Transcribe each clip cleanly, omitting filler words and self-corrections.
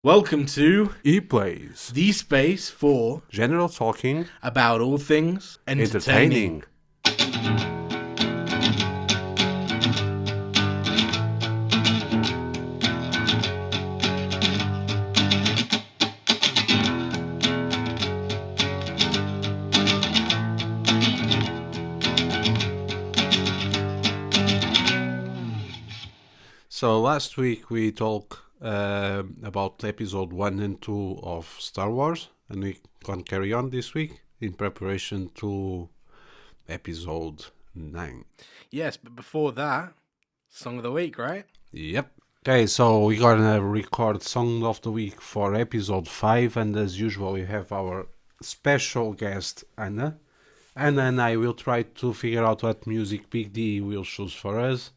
Welcome to EPLACE. the space for General talking, about all things entertaining. So last week we talked about episode 1 and 2 of Star Wars, and we can carry on this week in preparation to episode 9. Yes, but before that, song of the week, right? Yep. Okay, so we're gonna record Song of the Week for episode 5, and as usual we have our special guest Anna. Anna and I will try to figure out what music Big D will choose for us.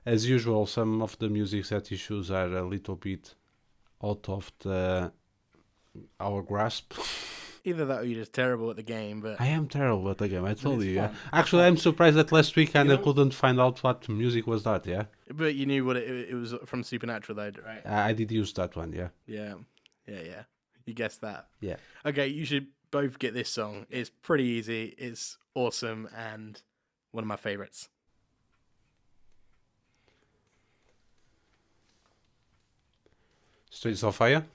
As usual, some of the music that he chooses are a little bit out of our grasp. Either that or you're just terrible at the game, but I am terrible at the game, I told it's you, yeah. fun. Actually, I'm surprised that last week Anna couldn't find out what music was that, yeah. but you knew what it was from Supernatural, though, right? I did use that one, yeah. Yeah. You guessed that. Yeah. Okay, you should both get this song. It's pretty easy. It's awesome and one of my favorites. Streets of Fire?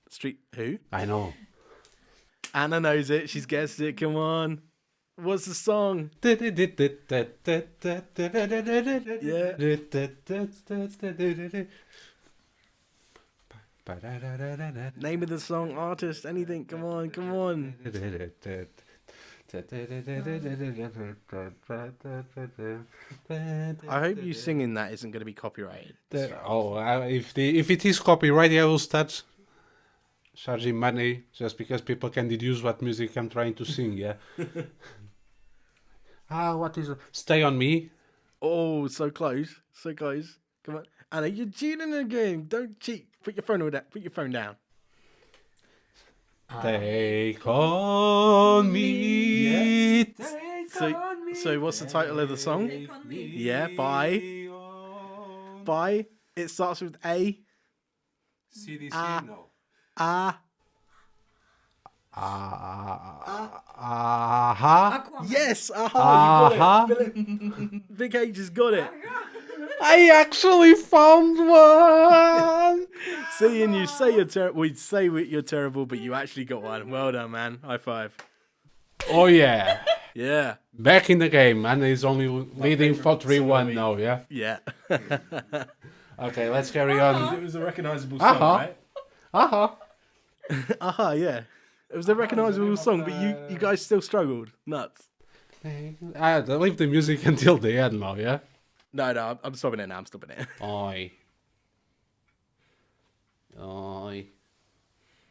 Street who? I know. Anna knows it. She's guessed it. Come on. What's the song? Name of the song, artist, anything. Come on. I hope you singing that isn't going to be copyrighted. If it is copyrighted, I will start charging money just because people can deduce what music I'm trying to sing, yeah. What is it? Stay on Me? Oh, so close. Come on. Anna, you're cheating again. Don't cheat. Put your phone down. Take on me. So what's the title of the song? Yeah, by. It starts with A. CDC, no. Yes, aha, you got it. Big H has got it. I actually found one. Seeing you say you're terrible, we'd say you're terrible, but you actually got one. Well done, man. High five. Oh yeah. Yeah. Back in the game, and he's only leading for 3-1 now, yeah? Yeah. Okay, let's carry on. It was a recognisable song, right? Aha, yeah. It was a recognisable song, but you guys still struggled. Nuts. I leave the music until the end now, yeah? No, I'm stopping it now. Oi.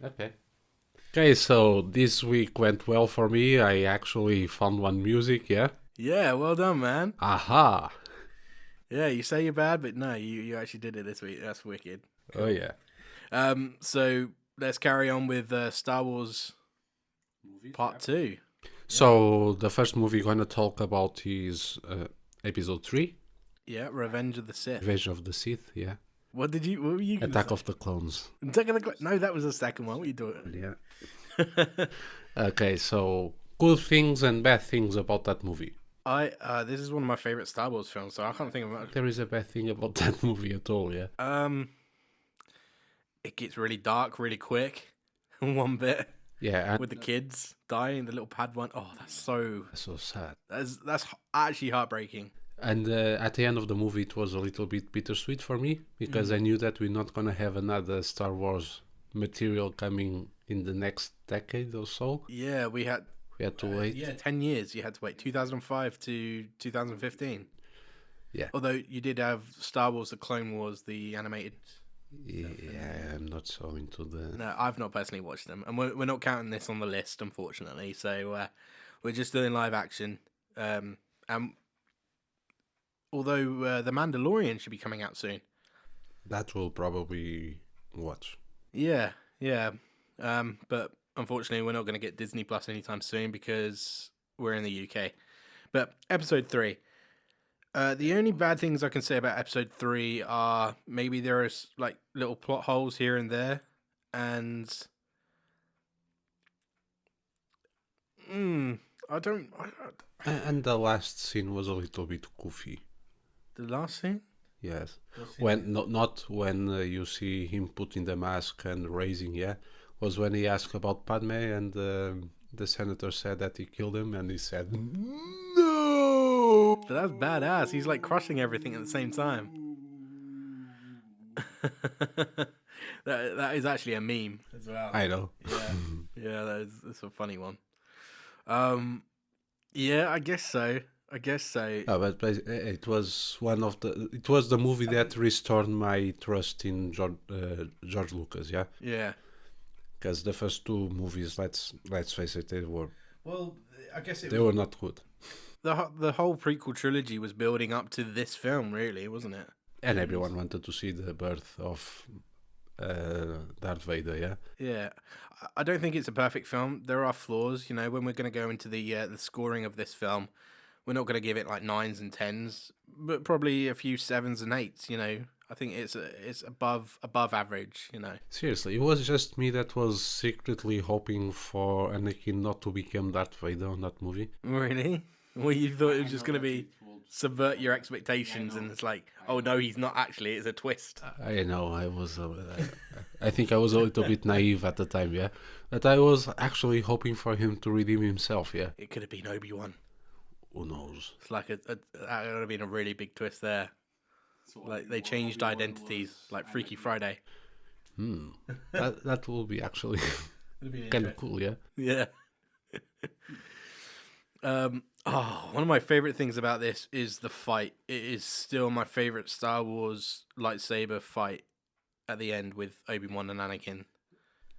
Okay, so this week went well for me. I actually found one music, yeah? Yeah, well done, man. Aha. Yeah, you say you're bad, but no, you actually did it this week. That's wicked. Cool. Oh, yeah. So let's carry on with Star Wars Part 2. So the first movie we're going to talk about is Episode 3. Yeah, Revenge of the Sith. Revenge of the Sith, yeah. What were you gonna Attack say? of the Clones. No, that was the second one. What are you doing? Yeah. Okay, so good things and bad things about that movie. This is one of my favorite Star Wars films, so I can't think of much. There is a bad thing about that movie at all, yeah. It gets really dark really quick. One bit. Yeah, with the kids dying, the little Padawan. Oh, that's so sad. That's actually heartbreaking. And at the end of the movie, it was a little bit bittersweet for me because I knew that we're not gonna have another Star Wars material coming in the next decade or so. Yeah, we had to wait. 10 years. You had to wait, 2005 to 2015. Yeah. Although you did have Star Wars: The Clone Wars, the animated. Yeah, I'm not so into the. No, I've not personally watched them, and we're not counting this on the list, unfortunately. So we're just doing live action. And although The Mandalorian should be coming out soon. That will probably watch. Yeah. But unfortunately, we're not going to get Disney Plus anytime soon because we're in the UK. But episode 3. The only bad things I can say about episode 3 are maybe there are like little plot holes here and there. and I don't. And the last scene was a little bit goofy. The last scene. Yes, when not when you see him putting the mask and raising. Yeah, was when he asked about Padme and the senator said that he killed him, and he said no. But that's badass. He's like crushing everything at the same time. that is actually a meme as well. I know. Yeah, that's a funny one. Yeah, I guess so. Oh, but it was it was the movie that restored my trust in George Lucas. Yeah, Yeah. because the first two movies, let's face it, Well, I guess they were not good, the whole prequel trilogy was building up to this film, really, wasn't it? and everyone wanted to see the birth of Darth Vader. Yeah. Yeah, I don't think it's a perfect film. There are flaws, you know. When we're going to go into the scoring of this film, we're not going to give it like 9s and 10s, but probably a few 7s and 8s. You know, I think it's above average. You know. Seriously, it was just me that was secretly hoping for Anakin not to become Darth Vader on that movie. Really? Well, you thought it was just going to be subvert your expectations, and it's like, oh no, he's not actually. It's a twist. I know, I was. I think I was a little bit naive at the time, yeah. But I was actually hoping for him to redeem himself, yeah. It could have been Obi-Wan. Who knows? It's like that would have been a really big twist there. Like they changed identities, like Freaky Friday. That will be actually kind of cool, yeah. Yeah. One of my favorite things about this is the fight. It is still my favorite Star Wars lightsaber fight at the end with Obi-Wan and Anakin.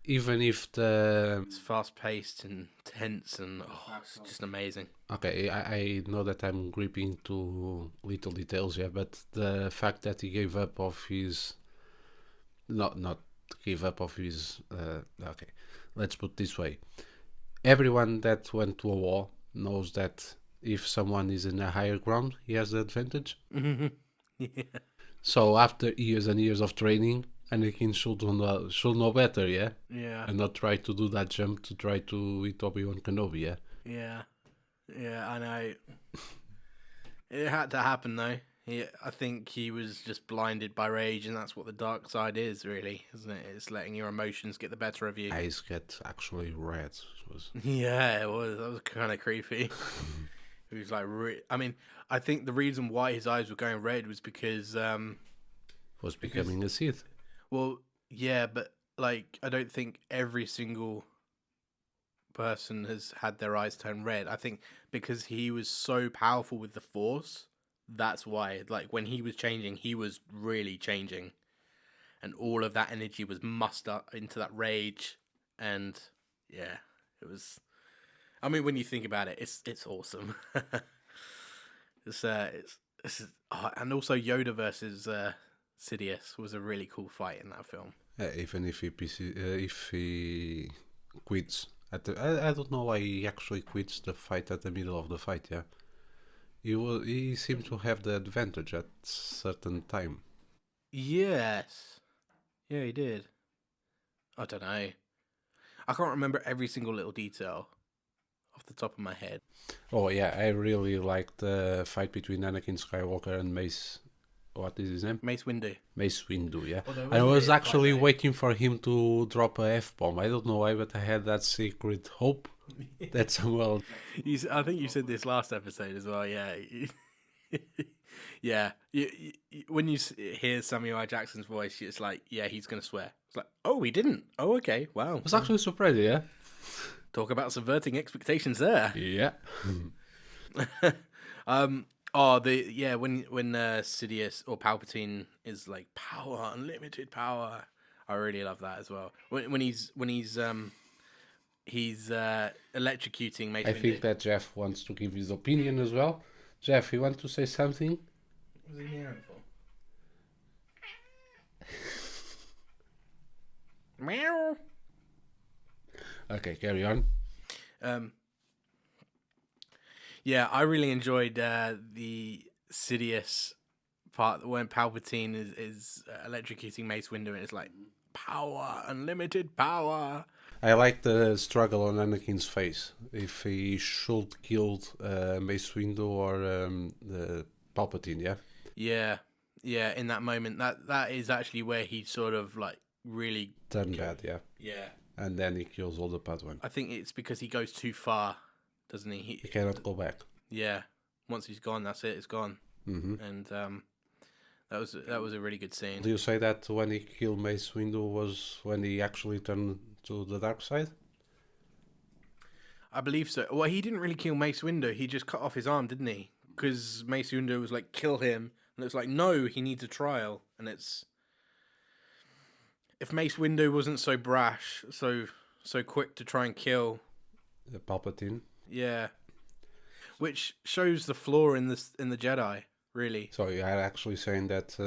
Even if the... It's fast-paced and tense and it's just amazing. Okay, I know that I'm gripping to little details, yeah, but the fact that he gave up of his... Not gave up of his... okay, let's put it this way. Everyone that went to a war knows that if someone is in a higher ground, he has the advantage. Yeah. So after years and years of training, Anakin should know better, yeah? Yeah. And not try to do that jump to try to hit Obi-Wan Kenobi, yeah? Yeah. Yeah, I know. It had to happen, though. I think he was just blinded by rage, and that's what the dark side is, really, isn't it? It's letting your emotions get the better of you. Eyes get actually red. Yeah, it was. That was kind of creepy. He was like, I mean, I think the reason why his eyes were going red was because was becoming a Sith. Well, yeah, but like, I don't think every single person has had their eyes turn red. I think because he was so powerful with the Force, that's why. Like, when he was changing, he was really changing, and all of that energy was mustered up into that rage, and yeah, it was. I mean, when you think about it, it's awesome. And also Yoda versus Sidious was a really cool fight in that film. Even if he quits I don't know why he actually quits the fight at the middle of the fight. Yeah, he seemed to have the advantage at certain time. Yes, yeah, he did. I don't know. I can't remember every single little detail off the top of my head. Oh yeah, I really liked the fight between Anakin Skywalker and Mace. What is his name? Mace Windu. Mace Windu, yeah. I was actually waiting for him to drop a F-bomb. I don't know why, but I had that secret hope that someone... I think you said this last episode as well, yeah. Yeah. When you hear Samuel L. Jackson's voice, it's like, yeah, he's going to swear. It's like, oh, he didn't. Oh, okay, wow. I was actually surprised, yeah. Talk about subverting expectations there. Yeah. When Sidious or Palpatine is like power, unlimited power. I really love that as well. When he's electrocuting Mace Windu. I think that Jeff wants to give his opinion as well. Jeff, you want to say something? What was he meowing for? Meow. Okay, carry on. Yeah, I really enjoyed the Sidious part when Palpatine is electrocuting Mace Windu, and it's like power, unlimited power. I like the struggle on Anakin's face. If he should killed Mace Windu or the Palpatine, yeah? Yeah, yeah. In that moment, that is actually where he sort of like really Turn bad, yeah. Yeah. And then he kills all the Padawan. I think it's because he goes too far, doesn't he? He cannot go back. Yeah. Once he's gone, that's it. It's gone. Mm-hmm. And that was a really good scene. Do you say that when he killed Mace Windu was when he actually turned to the dark side? I believe so. Well, he didn't really kill Mace Windu. He just cut off his arm, didn't he? Because Mace Windu was like, kill him. And it's like, no, he needs a trial. And it's... If Mace Windu wasn't so brash, so quick to try and kill... The Palpatine. Yeah. Which shows the flaw in the Jedi, really. So you are actually saying that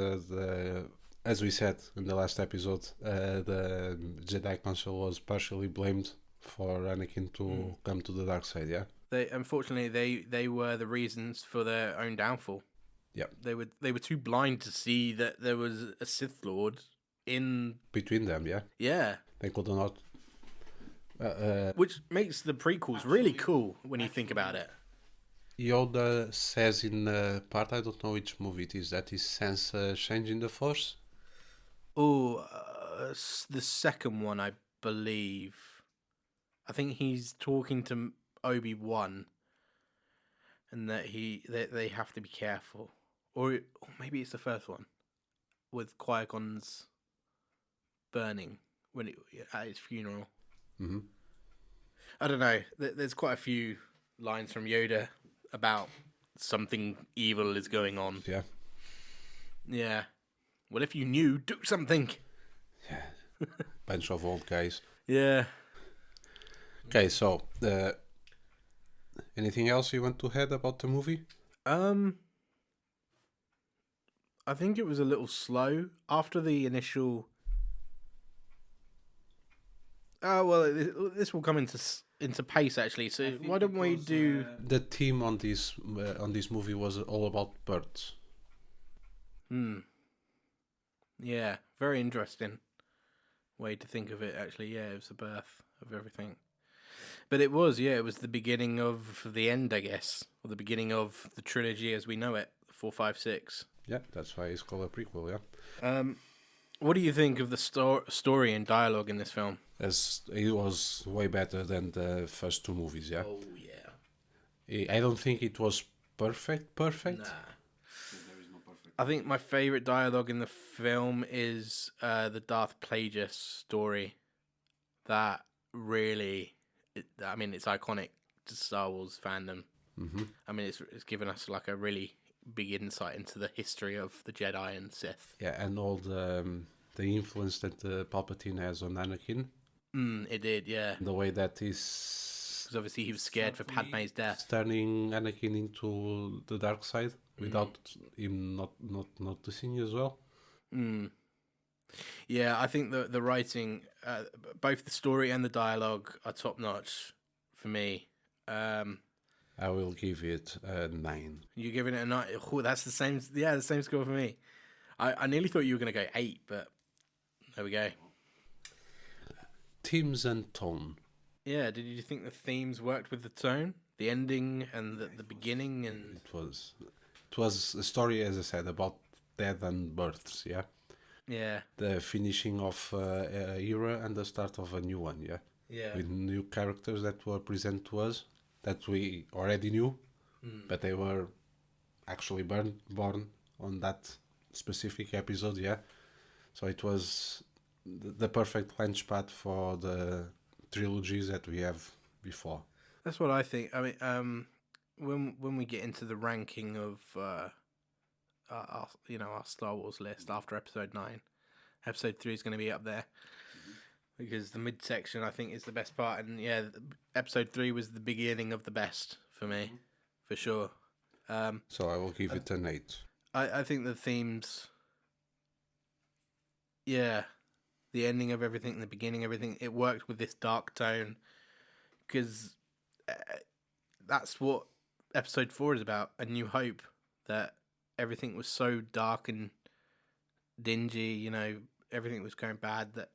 as we said in the last episode, the Jedi Council was partially blamed for Anakin to come to the dark side, yeah? Unfortunately, they were the reasons for their own downfall. Yep. They were too blind to see that there was a Sith Lord in between them, yeah? Yeah. They could not... which makes the prequels really cool when you think about it. Yoda says in part, I don't know which movie it is, that his sense changing the Force. Oh, the second one, I believe. I think he's talking to Obi-Wan, and that they have to be careful, or maybe it's the first one with Qui-Gon's burning at his funeral. Mm-hmm. I don't know. There's quite a few lines from Yoda about something evil is going on. Yeah. Yeah. What if you knew? Do something. Yeah. Bunch of old guys. Yeah. Okay, so anything else you want to add about the movie? I think it was a little slow after the initial. Oh well, this will come into pace actually. So why don't we do the theme on this movie was all about birds. Yeah, very interesting way to think of it. Actually, yeah, it was the birth of everything. But it was the beginning of the end, I guess, or the beginning of the trilogy as we know it, 4, 5, 6. Yeah, that's why it's called a prequel. Yeah. What do you think of the story and dialogue in this film? As it was way better than the first two movies. Yeah. Oh yeah. I don't think it was perfect. Nah. I think my favorite dialogue in the film is the Darth Plagueis story. That really, it's iconic to Star Wars fandom. Mm-hmm. I mean, it's given us like a really big insight into the history of the Jedi and Sith. Yeah, and all the influence that Palpatine has on Anakin. It did, yeah. The way that he's... Because obviously he was scared for Padme's death. Turning Anakin into the dark side without him not noticing as well. Yeah, I think the writing, both the story and the dialogue are top notch for me. I will give it a 9. You're giving it a 9? Oh, that's the same. Yeah, the same score for me. I nearly thought you were going to go 8, but there we go. Themes and tone. Yeah, did you think the themes worked with the tone, the ending, and the beginning? And it was a story, as I said, about death and births. Yeah. Yeah. The finishing of an era and the start of a new one. Yeah. Yeah. With new characters that were presented to us that we already knew, but they were actually born on that specific episode. Yeah. So it was the perfect launchpad for the trilogies that we have before. That's what I think. I mean, when we get into the ranking of our Star Wars list after Episode 9, Episode 3 is going to be up there because the midsection I think is the best part, and yeah, Episode 3 was the beginning of the best for me, for sure. So I will give it an 8. I think the themes, yeah. The ending of everything, the beginning, everything, it worked with this dark tone because that's what Episode 4 is about, A New Hope, that everything was so dark and dingy, everything was going bad, that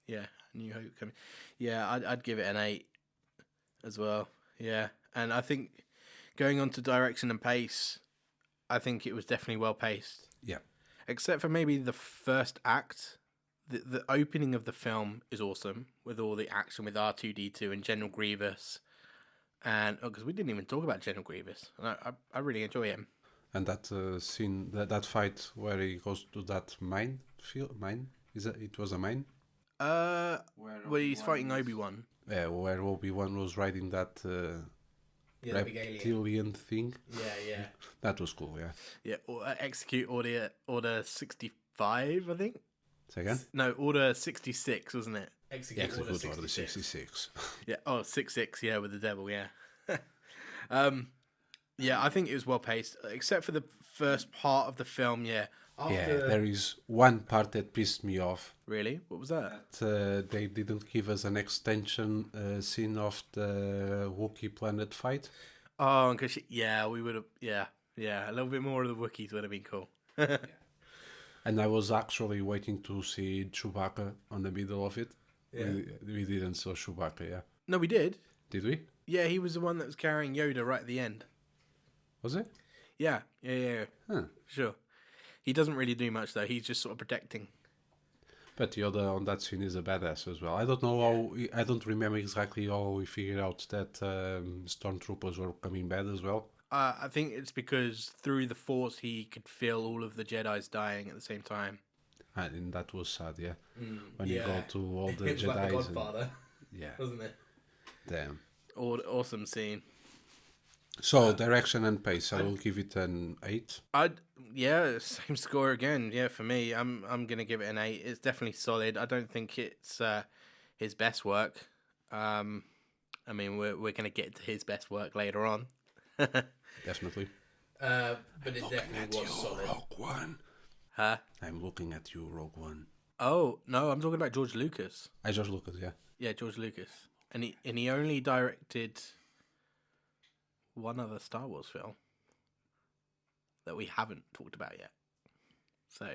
Yeah, New Hope coming. Yeah, I'd give it an 8 as well. Yeah, and I think going on to direction and pace, I think it was definitely well paced. Yeah. Except for maybe the first act. The opening of the film is awesome with all the action with R2D2 and General Grievous, and because we didn't even talk about General Grievous, and I really enjoy him. And that scene, that fight where he goes to that mine, it was a mine? Where he's fighting Obi-Wan. Yeah, where Obi-Wan was riding that Yeah, the big alien. reptilian thing. Yeah. That was cool, yeah. Yeah, execute Order 65, I think. Say again? No, Order 66, wasn't it? Yeah, Execute Execute Order 66. Yeah, 66, yeah, with the devil, yeah. Yeah, I think it was well paced, except for the first part of the film, yeah. Yeah, there is one part that pissed me off. Really? What was that? That they didn't give us an extension scene of the Wookiee planet fight. Oh, because yeah, we would have, yeah, a little bit more of the Wookiees would have been cool. And I was actually waiting to see Chewbacca on the middle of it. Yeah. We didn't saw Chewbacca, yeah. No, we did. Did we? Yeah, he was the one that was carrying Yoda right at the end. Was it? Yeah. Huh. Sure. He doesn't really do much though. He's just sort of protecting. But Yoda on that scene is a badass as well. I don't know how. I don't remember exactly how we figured out that stormtroopers were coming bad as well. I think it's because through the Force he could feel all of the Jedis dying at the same time. And that was sad, yeah. When you go to all the It's Jedis. like the Godfather, Yeah. wasn't it? Damn. Awesome scene. So direction and pace, I will give it an 8. Yeah, same score again. Yeah, for me, I'm gonna give it an 8. It's definitely solid. I don't think it's his best work. I mean, we're gonna get to his best work later on. Definitely. But it definitely was solid. Rogue One. Huh? I'm looking at you, Rogue One. Oh no, I'm talking about George Lucas. I just look at, yeah. Yeah, George Lucas, and he only directed one other Star Wars film that we haven't talked about yet. So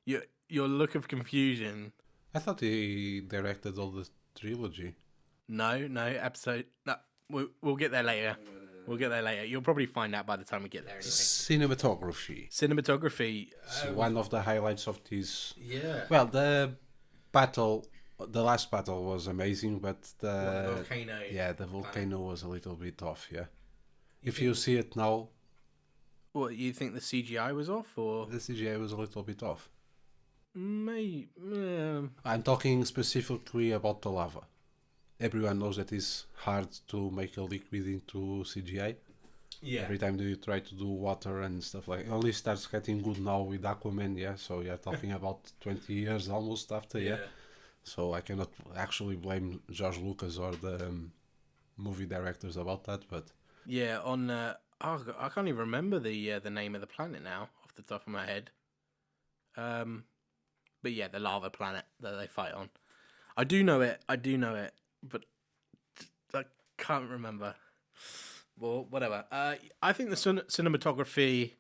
your look of confusion. I thought he directed all the trilogy. No, episode. No, we'll get there later. We'll get there later. You'll probably find out by the time we get there. Anyway. Cinematography. Cinematography. So one of the highlights of this. Yeah. Well, the last battle was amazing, but the volcano. Yeah, the volcano was a little bit off. Yeah. If you see it now, what you think the CGI was off, or the CGI was a little bit off. Maybe. I'm talking specifically about the lava. Everyone knows that it's hard to make a liquid into CGI. Yeah. Every time you try to do water and stuff like, it only starts getting good now with Aquaman. Yeah, so you're talking about 20 years almost after. Yeah. So I cannot actually blame George Lucas or the movie directors about that, but yeah, on I can't even remember the name of the planet now off the top of my head. But yeah, the lava planet that they fight on. I do know it, but I can't remember. Well, whatever. I think the cinematography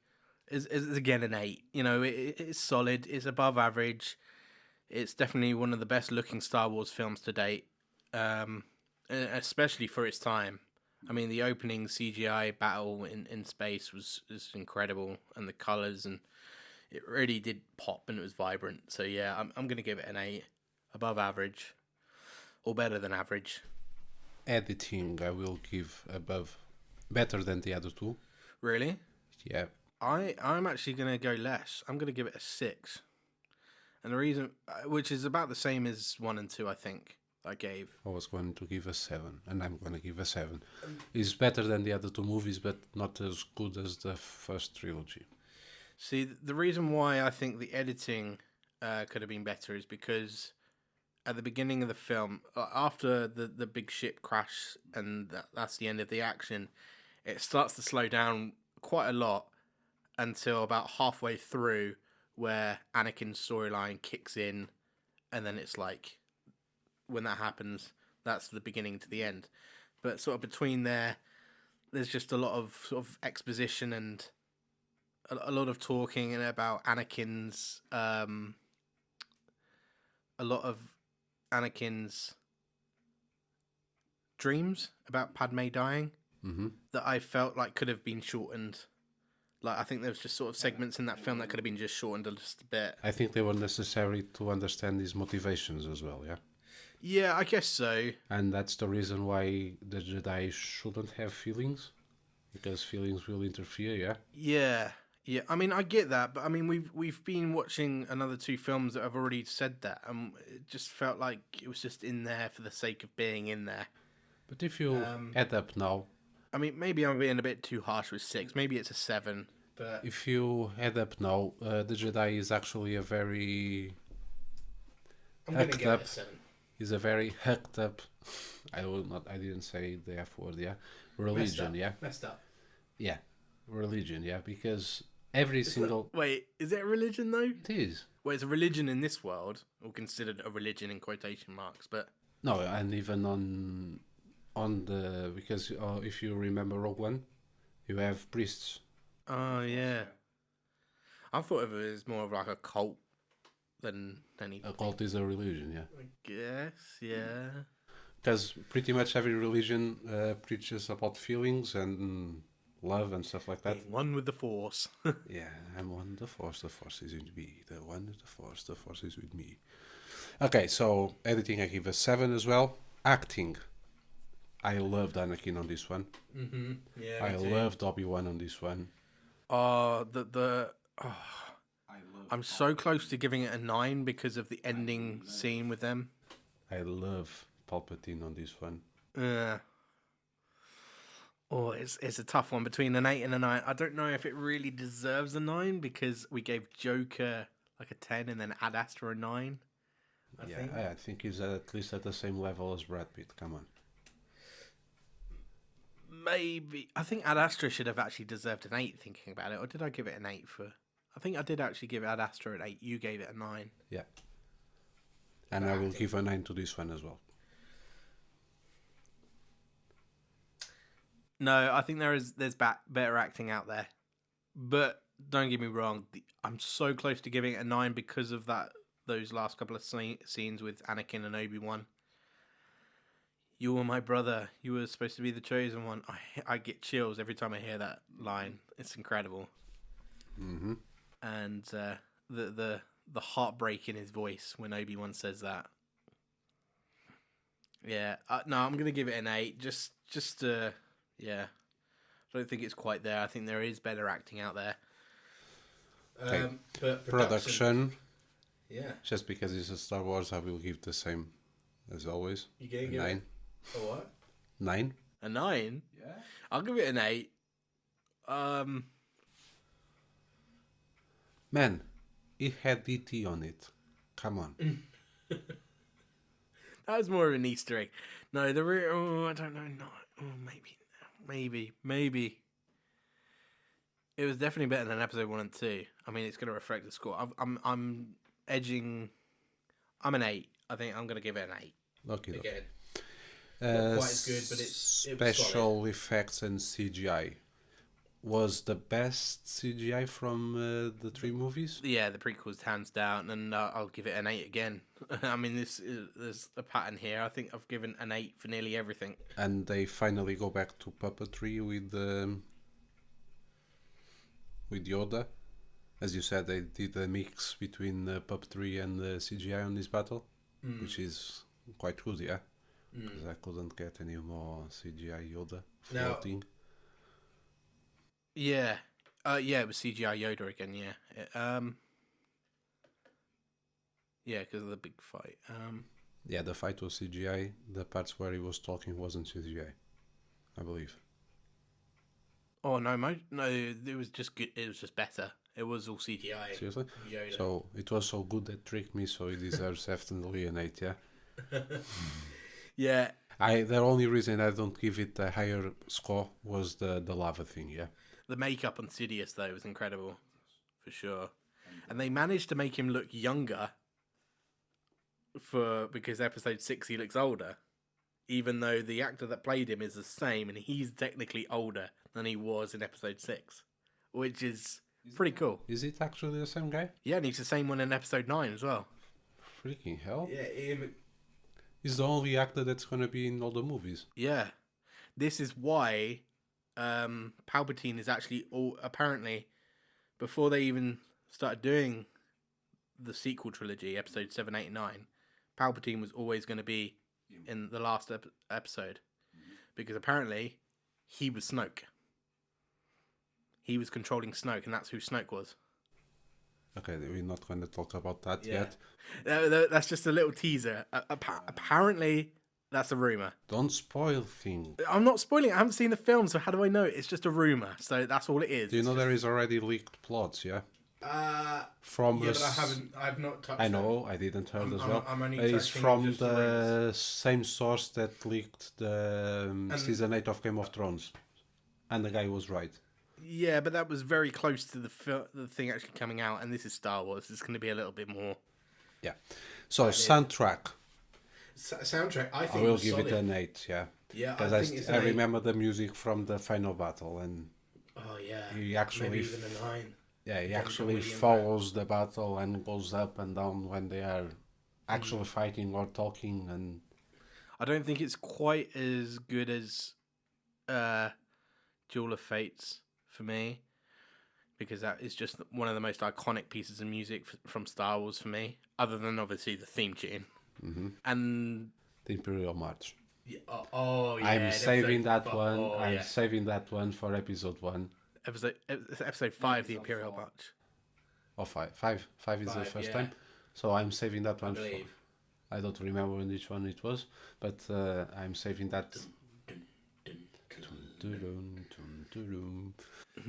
is again an 8. You know, it's solid. It's above average. It's definitely one of the best looking Star Wars films to date, especially for its time. I mean, the opening CGI battle in space was incredible, and the colors, and it really did pop, and it was vibrant. So yeah, I'm gonna give it an 8, above average, or better than average. Editing, I will give better than the other two. Really? Yeah. I'm actually gonna go less. I'm gonna give it a 6, and the reason, which is about the same as 1 and 2, I think. I was going to give a 7, and I'm going to give a 7. It's better than the other two movies, but not as good as the first trilogy. See, the reason why I think the editing could have been better is because at the beginning of the film, after the big ship crash, and that's the end of the action, it starts to slow down quite a lot until about halfway through, where Anakin's storyline kicks in, and then it's like, when that happens, that's the beginning to the end. But sort of between there's just a lot of sort of exposition and a lot of talking about Anakin's a lot of Anakin's dreams about Padme dying that I felt like could have been shortened. Like, I think there was just sort of segments in that film that could have been just shortened just a bit. I think they were necessary to understand his motivations as well, yeah? Yeah, I guess so. And that's the reason why the Jedi shouldn't have feelings, because feelings will interfere, yeah? Yeah. I mean, I get that, but I mean, we've been watching another two films that have already said that, and it just felt like it was just in there for the sake of being in there. But if you add up now... I mean, maybe I'm being a bit too harsh with 6. Maybe it's a 7. But if you add up now, the Jedi is actually a very... I'm going to give it a 7. He's a very hacked up... I didn't say the F word, yeah? Religion, yeah? Messed up. Yeah. Religion, yeah? Because every single... Wait, is it a religion, though? It is. Well, it's a religion in this world, or considered a religion in quotation marks, but... No, and even on the... Because if you remember Rogue One, you have priests. Oh, yeah. I thought of it as more of like a cult than anything. A cult is a religion, yeah. I guess, yeah. Because pretty much every religion preaches about feelings and love and stuff like that. Being one with the Force. Yeah, I'm one with the Force is with me. The one with the Force is with me. Okay, so editing I give a 7 as well. Acting, I loved Anakin on this one. Yeah, I loved Obi-Wan on this one. I'm so close to giving it a 9 because of the ending scene with them. I love Palpatine on this one. It's a tough one between an 8 and a 9. I don't know if it really deserves a 9 because we gave Joker like a 10 and then Ad Astra a 9. I think he's at least at the same level as Brad Pitt. Come on. Maybe. I think Ad Astra should have actually deserved an 8 thinking about it. Or did I give it an 8 for... I think I did actually give Ad Astra an 8. You gave it a 9. Yeah. And I will give a 9 to this one as well. No, I think there's better acting out there. But don't get me wrong. I'm so close to giving it a 9 because of those last couple of scenes with Anakin and Obi-Wan. You were my brother. You were supposed to be the chosen one. I get chills every time I hear that line. It's incredible. Mm-hmm. And the heartbreak in his voice when Obi-Wan says that. Yeah. No, I'm gonna give it an 8. Yeah. I don't think it's quite there. I think there is better acting out there. Okay. But production. Yeah. Just because it's a Star Wars, I will give the same as always. You gonna give 9. A what? 9. A 9? Yeah. I'll give it an 8. Man, it had DT on it. Come on. That was more of an Easter egg. No, I don't know. No, maybe. It was definitely better than episode 1 and 2. I mean, it's going to reflect the score. I'm edging. I'm an 8. I think I'm going to give it an 8. Okay. Again, not quite as good, but it was special effects and CGI. Was the best CGI from the 3 movies? Yeah, the prequels hands down, and I'll give it an 8 again. I mean, there's a pattern here. I think I've given an 8 for nearly everything. And they finally go back to puppetry with Yoda. As you said, they did a mix between puppetry and CGI on this battle, which is quite good, yeah. Because I couldn't get any more CGI Yoda floating. No. Yeah. It was CGI Yoda again, yeah. Yeah, because of the big fight. Yeah, the fight was CGI. The parts where he was talking wasn't CGI, I believe. Oh, no, it was just good. It was just better. It was all CGI. Seriously? Yoda. So, it was so good that tricked me, so he deserves definitely an 8, yeah? Yeah. The only reason I don't give it a higher score was the lava thing, yeah? The makeup on Sidious, though, was incredible. For sure. And they managed to make him look younger because episode 6 he looks older. Even though the actor that played him is the same and he's technically older than he was in episode 6. Which is pretty cool. Is it actually the same guy? Yeah, and he's the same one in episode 9 as well. Freaking hell. Yeah, Ian. He's the only actor that's going to be in all the movies. Yeah. This is why Palpatine is actually all apparently before they even started doing the sequel trilogy, episode 7, 8, and 9, Palpatine was always going to be in the last episode because apparently he was Snoke. He was controlling Snoke, and that's who Snoke was. Okay, we're not going to talk about that Yeah. yet. That's just a little teaser. Apparently, that's a rumor. Don't spoil things. I'm not spoiling it. I haven't seen the film, so how do I know? It's just a rumor, so that's all it is. Do you know there is already leaked plots, yeah? From yeah, but I've not touched. I know, I didn't heard as well. I'm only It's touching from just the same source that leaked the season 8 of Game of Thrones, and the guy was right. Yeah, but that was very close to the thing actually coming out, and this is Star Wars. It's going to be a little bit more. Yeah. So soundtrack. Soundtrack, I think I will give it an 8. Yeah. Yeah, because I remember the music from the final battle, and oh yeah, he actually maybe even a 9. Yeah, he actually follows the battle and goes up and down when they are actually fighting or talking. And I don't think it's quite as good as Duel of Fates for me, because that is just one of the most iconic pieces of music from Star Wars for me, other than obviously the theme tune and the Imperial March. Yeah, yeah, I'm saving that one. I'm saving that one for episode 1. Episode 5, the Imperial March. Oh, 5 is the first time. So I'm saving that one. I don't remember which one it was, but I'm saving that.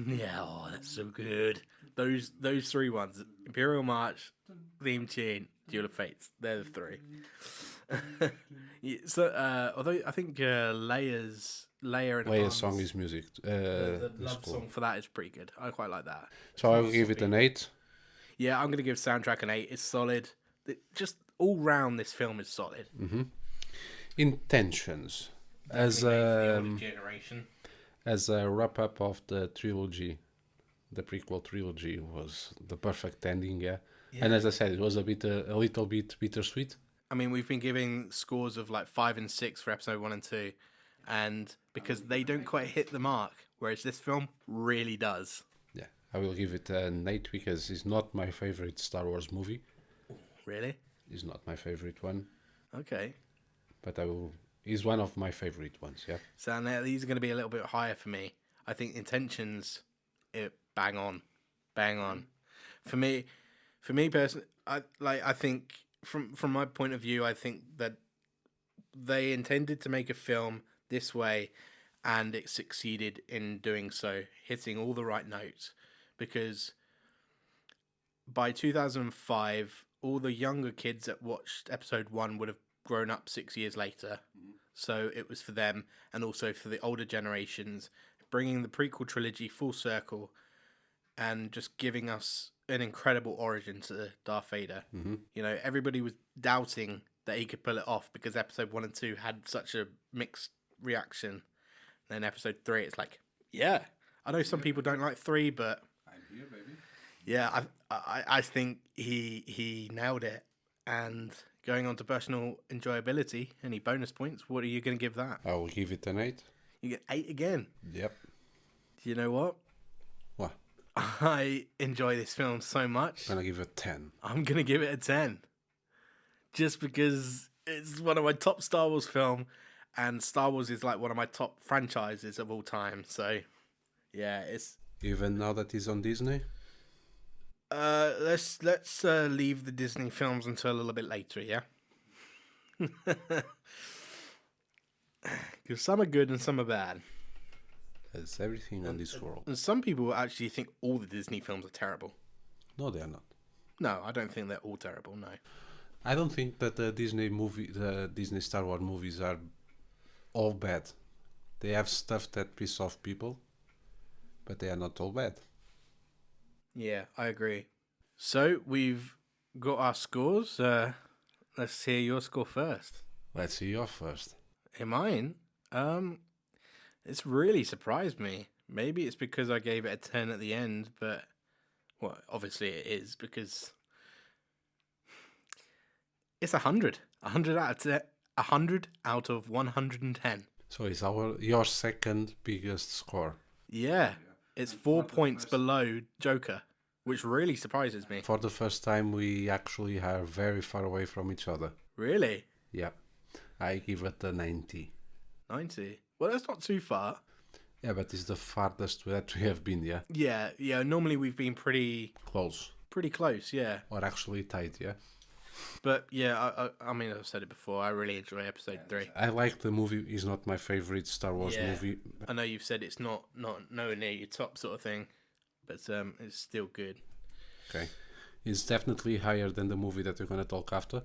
Yeah, oh, that's so good. Those 3 ones: Imperial March, theme tune, Duel of Fates. They're the 3. Yeah, so, although I think Leia's song is music. The love song for that is pretty good. I quite like that. So I will give it an 8. Yeah, I'm going to give soundtrack an 8. It's solid. Just all round, this film is solid. Intentions. Generation. As a wrap up of the trilogy, the prequel trilogy was the perfect ending. Yeah. And as I said, it was a little bit bittersweet. I mean, we've been giving scores of like 5 and 6 for episode 1 and 2, and because they don't quite hit the mark, whereas this film really does. Yeah, I will give it an 8 because it's not my favorite Star Wars movie. Really? It's not my favorite one. Okay. But it's one of my favorite ones, yeah. So now these are going to be a little bit higher for me. I think Intentions, bang on. For me personally, I think from my point of view, I think that they intended to make a film this way, and it succeeded in doing so, hitting all the right notes. Because by 2005, all the younger kids that watched episode 1 would have grown up 6 years later. So it was for them, and also for the older generations, bringing the prequel trilogy full circle and just giving us an incredible origin to Darth Vader. You know, everybody was doubting that he could pull it off because episode 1 and 2 had such a mixed reaction. Then episode 3, it's like, yeah, I know some people don't like 3, but I'm here, baby. Yeah, I think he nailed it. And going on to personal enjoyability, any bonus points? What are you going to give that? I will give it an 8. You get 8 again. Yep. You know what? What? I enjoy this film so much. I'm gonna give it a 10. I'm gonna give it a 10. Just because it's one of my top Star Wars film, and Star Wars is like one of my top franchises of all time. So, yeah, it's even now that it's on Disney. Let's leave the Disney films until a little bit later. Yeah. Because some are good and some are bad. There's everything on this world. And some people actually think all the Disney films are terrible. No, they are not. No, I don't think they're all terrible, no. I don't think that the Disney Star Wars movies are all bad. They have stuff that piss off people, but they are not all bad. Yeah, I agree. So, we've got our scores. Let's hear your score first. Let's see yours first. In mine, it's really surprised me. Maybe it's because I gave it a 10 at the end, but, well, obviously it is because It's 100. 100 out of 100 out of 110. So it's your second biggest score. Yeah, it's 4 points below Joker, which really surprises me. For the first time, we actually are very far away from each other. Really? Yeah, I give it a 90. 90. Well, that's not too far. Yeah, but it's the farthest that we have been, yeah? Yeah. Normally we've been pretty Close. close, yeah. Or actually tight, yeah? But yeah, I mean, I've said it before. I really enjoy Episode 3. I like the movie. It's not my favorite Star Wars movie. I know you've said it's not nowhere near your top sort of thing, but it's still good. Okay. It's definitely higher than the movie that we're going to talk after.